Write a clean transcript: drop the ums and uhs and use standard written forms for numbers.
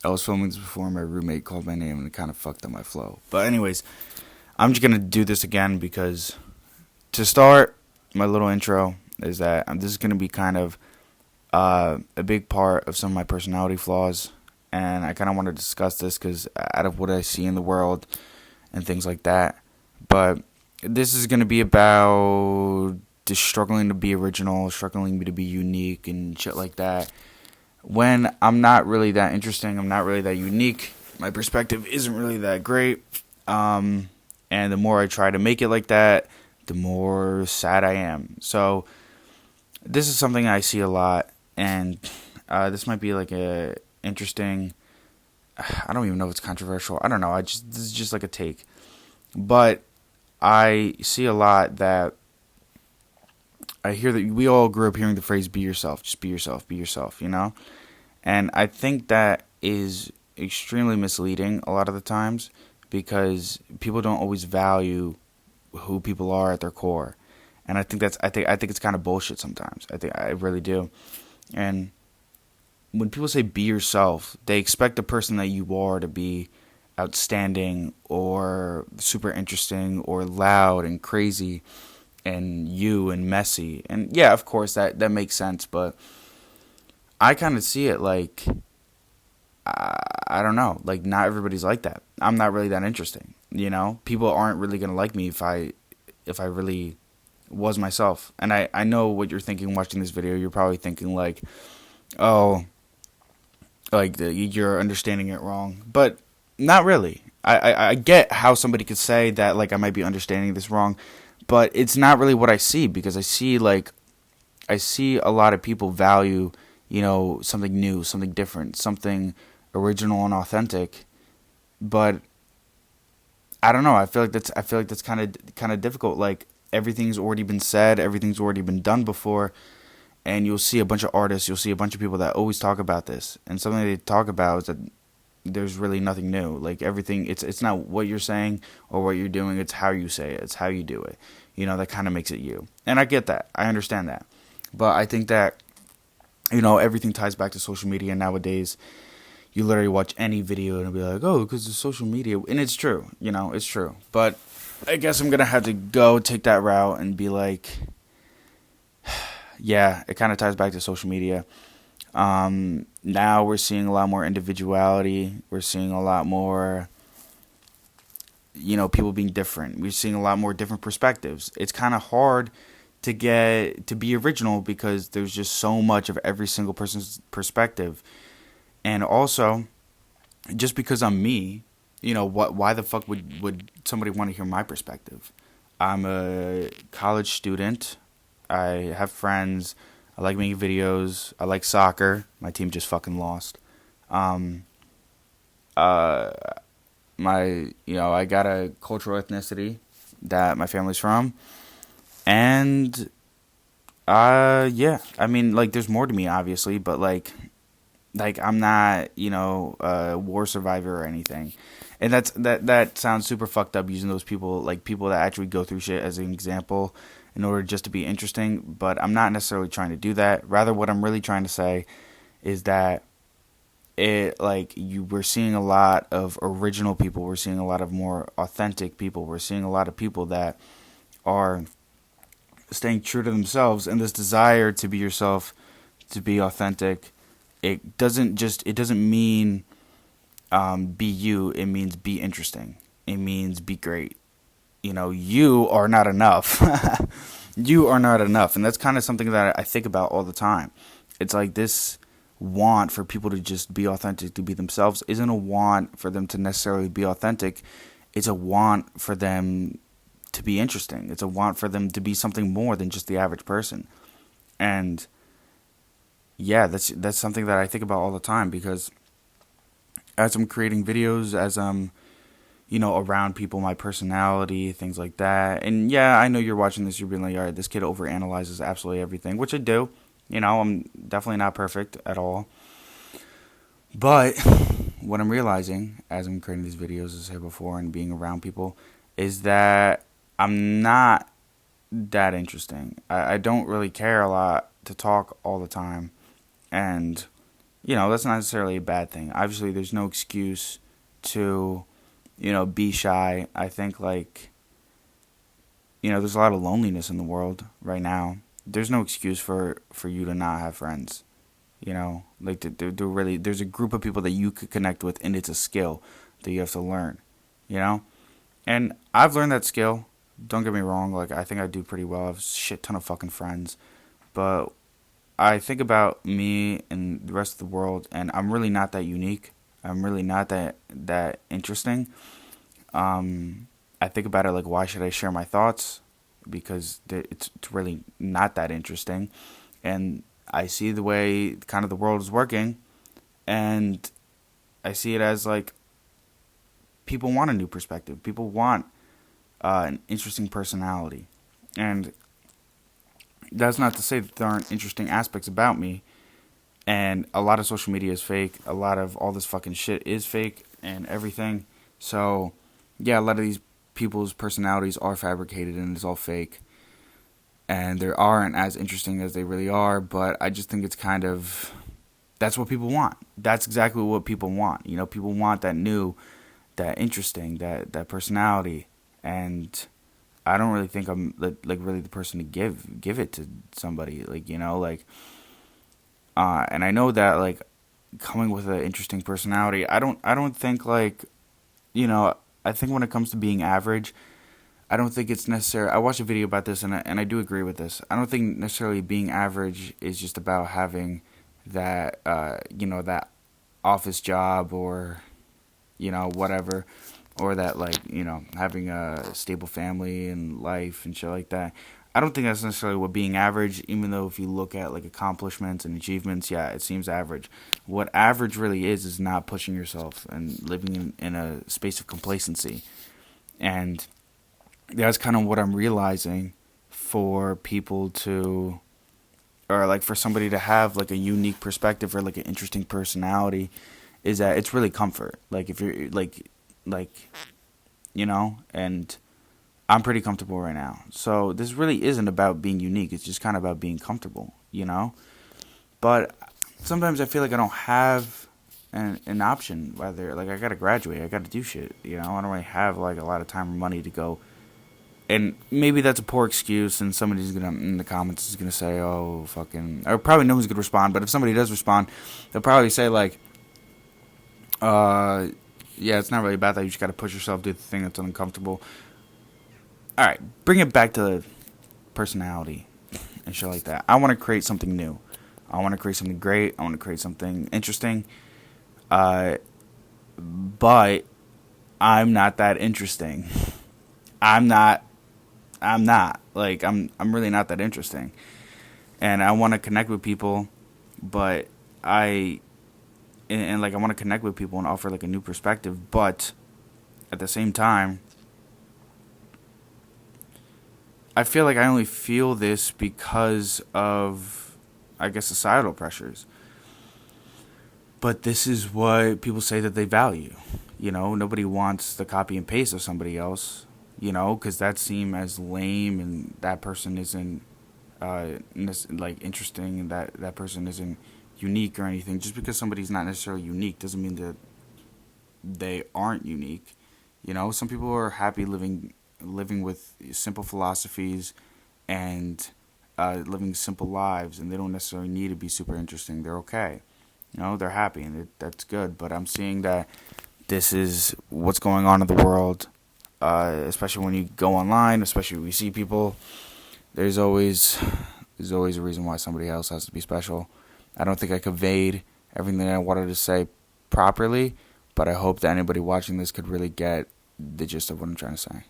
I was filming this before my roommate called my name and it kind of fucked up my flow. But anyways, I'm just gonna do this again because to start my little intro is that this is gonna be kind of a big part of some of my personality flaws, and I kind of want to discuss this because out of what I see in the world and things like that. But this is gonna be about just struggling to be original, struggling to be unique and shit like that. When I'm not really that interesting, I'm not really that unique. My perspective isn't really that great. And the more I try to make it like that, the more sad I am. So this is something I see a lot, and this might be like a interesting. I don't even know if it's controversial. I don't know. This is just like a take, but I see a lot that I hear that we all grew up hearing the phrase "be yourself," just be yourself, be yourself. And I think that is extremely misleading a lot of the times because people don't always value who people are at their core. And I think it's kind of bullshit sometimes. I really do. And when people say be yourself, they expect the person that you are to be outstanding or super interesting or loud and crazy and you and messy. And yeah, of course that makes sense, but I kind of see it like I don't know, like not everybody's like that. I'm not really that interesting, People aren't really gonna like me if I really was myself. And I know what you're thinking watching this video. You're probably thinking like, oh, like you're understanding it wrong, but not really. I get how somebody could say that like I might be understanding this wrong, but it's not really what I see because I see a lot of people value, something new, something different, something original and authentic. But I don't know. I feel like that's kind of difficult. Like everything's already been said, everything's already been done before, and you'll see a bunch of artists, you'll see a bunch of people that always talk about this, and something they talk about is that there's really nothing new. Like everything, it's not what you're saying or what you're doing. It's how you say it. It's how you do it. That kind of makes it you. And I get that. I understand that. But I think that everything ties back to social media nowadays. You literally watch any video and it'll be like, oh, because of social media. And it's true. It's true. But I guess I'm going to have to go take that route and be like, yeah, it kind of ties back to social media. Now we're seeing a lot more individuality. We're seeing a lot more, people being different. We're seeing a lot more different perspectives. It's kind of hard to get to be original because there's just so much of every single person's perspective. And also, just because I'm me, why the fuck would somebody want to hear my perspective? I'm a college student. I have friends. I like making videos. I like soccer. My team just fucking lost. Um, uh, I got a cultural ethnicity that my family's from, and yeah. I mean, like, there's more to me, obviously, but like I'm not, a war survivor or anything. And that sounds super fucked up using those people, like people that actually go through shit as an example in order just to be interesting, but I'm not necessarily trying to do that. Rather, what I'm really trying to say is that we're seeing a lot of original people, we're seeing a lot of more authentic people, we're seeing a lot of people that are staying true to themselves, and this desire to be yourself, to be authentic, it doesn't mean be you. It means be interesting. It means be great. You are not enough. You are not enough, and that's kind of something that I think about all the time. It's like this want for people to just be authentic, to be themselves, isn't a want for them to necessarily be authentic. It's a want for them to be interesting. It's a want for them to be something more than just the average person. And yeah, that's something that I think about all the time because as I'm creating videos, as I'm around people, my personality, things like that. And yeah, I know you're watching this, you're being like, all right, this kid overanalyzes absolutely everything, which I do. I'm definitely not perfect at all. But what I'm realizing as I'm creating these videos, as I said before, and being around people, is that I'm not that interesting. I don't really care a lot to talk all the time. And that's not necessarily a bad thing. Obviously, there's no excuse to, be shy. I think, like, there's a lot of loneliness in the world right now. There's no excuse for you to not have friends. Like, really, there's a group of people that you could connect with, and it's a skill that you have to learn, you know? And I've learned that skill. Don't get me wrong. Like, I think I do pretty well. I have a shit ton of fucking friends. But I think about me and the rest of the world, and I'm really not that unique. I'm really not that interesting. I think about it like, why should I share my thoughts? Because it's really not that interesting. And I see the way kind of the world is working, and I see it as like people want a new perspective. People want an interesting personality. And that's not to say that there aren't interesting aspects about me. And a lot of social media is fake. A lot of all this fucking shit is fake and everything. So, yeah, a lot of these people's personalities are fabricated and it's all fake. And they aren't as interesting as they really are. But I just think it's kind of... That's what people want. That's exactly what people want. People want that new, that interesting, that personality. And I don't really think I'm like really the person to give it to somebody. And I know that like coming with an interesting personality, I don't think like, I think when it comes to being average, I don't think it's necessary. I watched a video about this and I do agree with this. I don't think necessarily being average is just about having that that office job or whatever, or that like having a stable family and life and shit like that. I don't think that's necessarily what being average, even though if you look at like accomplishments and achievements, yeah, it seems average. What average really is not pushing yourself and living in a space of complacency. And that's kind of what I'm realizing for people to, or like for somebody to have like a unique perspective or like an interesting personality, is that it's really comfort. Like if you're like, and I'm pretty comfortable right now. So this really isn't about being unique. It's just kind of about being comfortable, But sometimes I feel like I don't have an option. Whether like I gotta graduate, I gotta do shit. I don't really have like a lot of time or money to go. And maybe that's a poor excuse, and somebody's gonna in the comments is gonna say, "Oh, fucking," or probably no one's gonna respond. But if somebody does respond, they'll probably say like, yeah, it's not really about that. You just gotta push yourself, do the thing that's uncomfortable." All right, bring it back to personality and shit like that. I want to create something new. I want to create something great. I want to create something interesting. But I'm not that interesting. I'm not. Like I'm really not that interesting. And I want to connect with people, but like I want to connect with people and offer like a new perspective, but at the same time I feel like I only feel this because of, I guess, societal pressures. But this is what people say that they value. Nobody wants the copy and paste of somebody else, because that seems as lame and that person isn't, like, interesting and that person isn't unique or anything. Just because somebody's not necessarily unique doesn't mean that they aren't unique. Some people are happy living with simple philosophies and living simple lives, and they don't necessarily need to be super interesting. They're okay. They're happy, and that's good. But I'm seeing that this is what's going on in the world, especially when you go online, especially when you see people. There's always a reason why somebody else has to be special. I don't think I conveyed everything I wanted to say properly, but I hope that anybody watching this could really get the gist of what I'm trying to say.